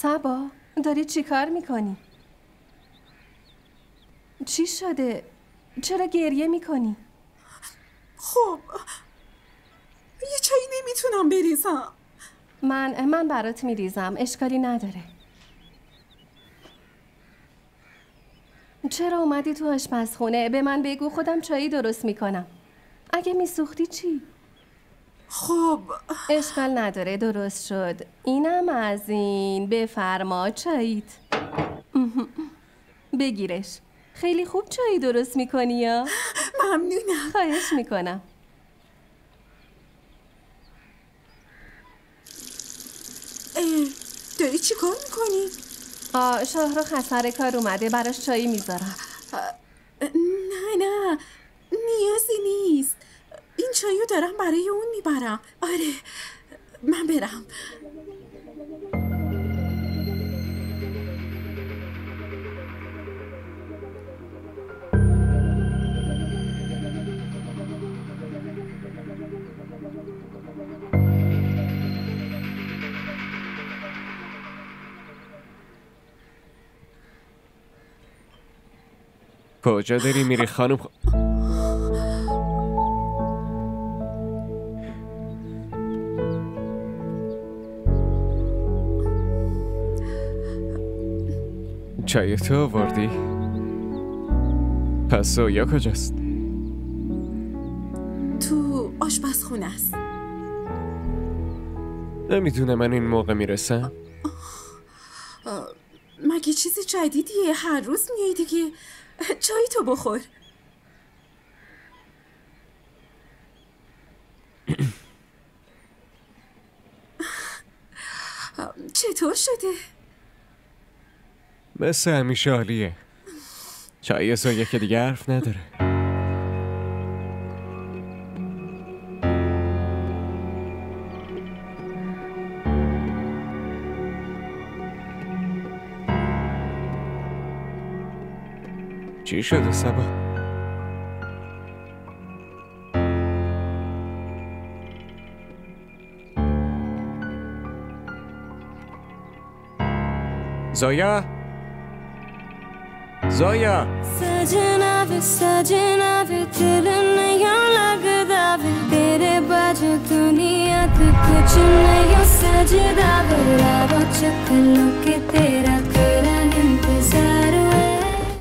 صبا داری چی کار میکنی؟ چی شده؟ چرا گریه میکنی؟ خب یه چایی نمیتونم بریزم. من برات میریزم، اشکالی نداره. چرا اومدی تو آشپزخونه؟ به من بگو، خودم چایی درست میکنم. اگه میسوختی چی؟ خب اشکال نداره، درست شد. اینم از این. بفرما چاییت. بگیرش. خیلی خوب چایی درست میکنی یا؟ ممنونم. خواهش میکنم. داری چی کار میکنی؟ شاهرخ سر کار اومده، براش چایی میذارم. نه نیازی نیست. این چایو دارم برای اون میبرم. آره من برم. کجا داری میری خانم؟ چای تو آوردی؟ پس زویا کجاست؟ تو آشپزخونه است. نمیدونه من این موقع میرسم؟ مگه چیز جدیدیه؟ هر روز میای دیگه. چای تو بخور. چطور شده؟ مثل همیشه عالیه. چای زویا که دیگه حرف نداره. چی شده صبا؟ زویا؟ زویا؟ सजना वे दिल नहीं लगदा वे तेरे बाजू दुनिया तो कुछ नहीं सजदा वे रावो चकलो के